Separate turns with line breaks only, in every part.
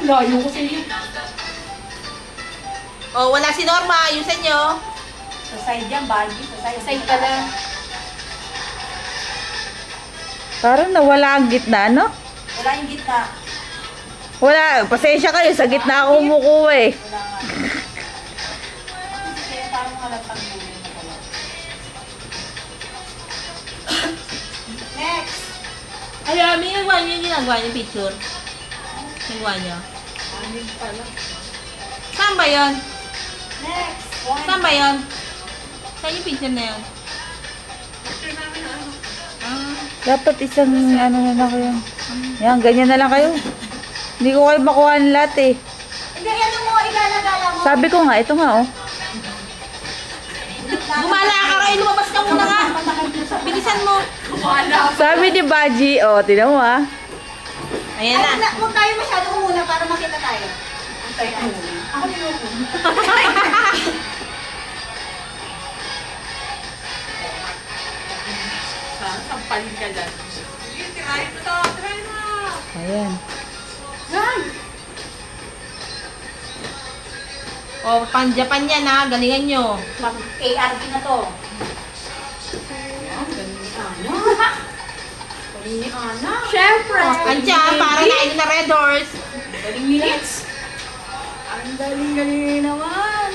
Layo ko sa iyo.
Oh, wala si Norma. Ayusin nyo.
Sa side yan, Bagi. Sa side
ka lang.
Parang nawala ang gitna, no?
Wala yung gitna.
Wala. Pasensya kayo. Sa gitna ako umukuha eh.
Wala nga. Kaya parang halatang buhay na pala. Next!
Ay, may ginagawa niyo picture. Ginagawa niyo.
Amin pala.
Saan ba yun?
Next!
Saan ba yun? Saan yung picture na yun?
Dapat isang ano na lang kayo. Yan, ganyan na lang kayo. Hindi ko kayo makuha ng lahat eh.
Hindi, ano mo, igala-gala mo.
Sabi ko nga, ito nga oh.
Gumala ka kayo, lumabas ka muna nga. Bilisan mo.
Sabi ni Baji, oh, tinan mo ah.
Ayan na.
Huwag tayo masyado muna para makita tayo. Huwag tayo muna. Ako niluko.
Sampalin ka dyan. Try mo to, try mo.
Ayan.
Yan!
O, pan-Japan yan ha, galingan nyo.
Mag-ARD na to. Galing ni Ana. Siyempre!
Andiya, para na ito na Red Horse.
Galing ni Litz. Ang galing naman.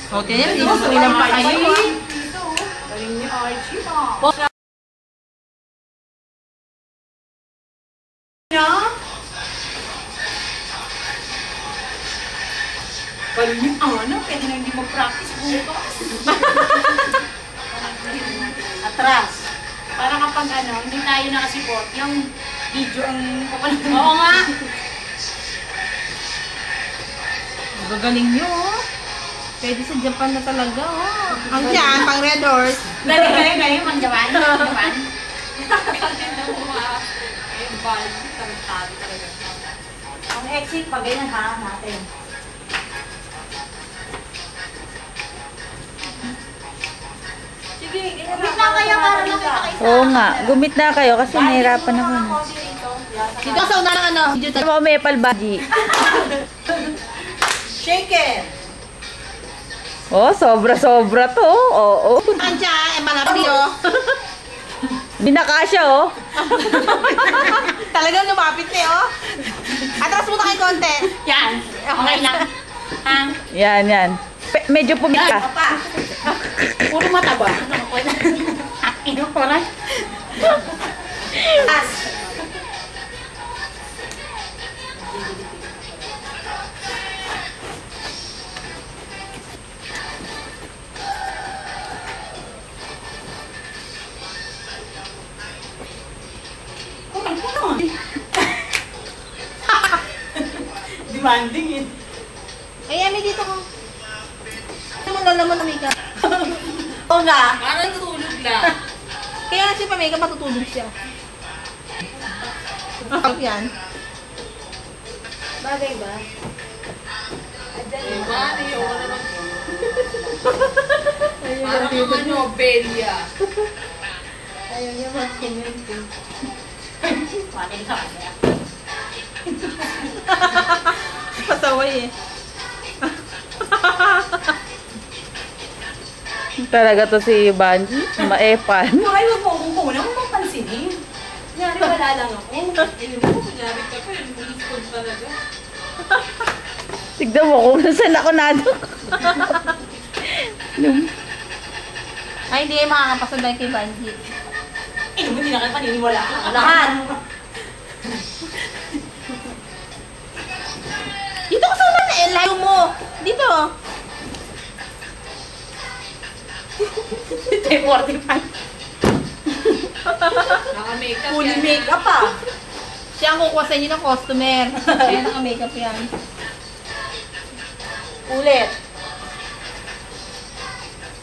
O, tinan, ilang pa kayo.
Galing ni Archie. Galing ni Ana, pwede na hindi mag-practice bukas. Atras. Para kapag ano, hindi tayo nakasipot, yung video ang papalagay. Oo nga.
Gagaling nyo, oh. Pwede sa Japan na talaga, oh. Ang dyan, pang Red Horse.
Galing, pang Japan. Japan. Ang exit, pag ganyan ha, natin. Sige, ganyan na kaya para makita kayo.
Oo nga, gumit na kayo kasi nahirapan ako.
Dito sa una ng ano, video
Ano mo, Mepal Baji?
Shake it!
Oh, sobra-sobra to. Oo.
Ang dyan, malapit, oh.
Binakasya oh.
Talagang lumapit na, oh. Atras mo na kayo konti.
Yan, okay lang. Ha?
Yan, yan. Medyo pumika.
Pa. Puro mata ba? Ino ko na. As. Demanding yun.
Ay, Ami, dito ko. Ano mo lalaman na makeup?
Oo nga.
Parang tutulog lang. Kaya nga siya pa makeup, matutulog siya. Yan.
Bagay ba?
Diba? Ayaw ko naman. Parang mga Nobelia.
Ayaw niya mag-comment eh. Panin ka kaya.
Pasaway eh.
Talaga to si Banji. Maepan.
Ay, huwag mo kung kuna. Huwag mong pansinin. Kunyari, wala lang ako.
Ayun mo, kunyari ka pa. Yung police code talaga.
Tignan mo kung saan ako nadok.
Ay, hindi kayo makakapasod dahil kay Banji.
Eh, hindi na kayo paniniwala. Lahat.
Dito ko sa una na layo mo. Dito.
45.
Naka-makeup
Fully makeup pa.
Siya ang kukuha sa inyo ng customer. Kaya naka-makeup yan.
Ulit.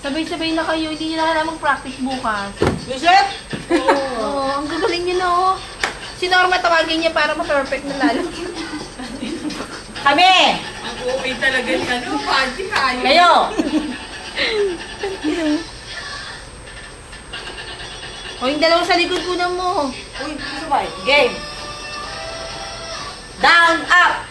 Sabay-sabay na kayo. Hindi nyo na kailangan mag-practice bukas.
Yusef?
Oo, ang gagaling nyo na, oh. Si Norma tawagin niya para ma-perfect na lalo.
Kami!
Ang okay talaga ni ano, Banji kayo.
Kayo!
O yung dalawang sa likod ko na mo.
Uy, gusto ba? Game!
Down, up!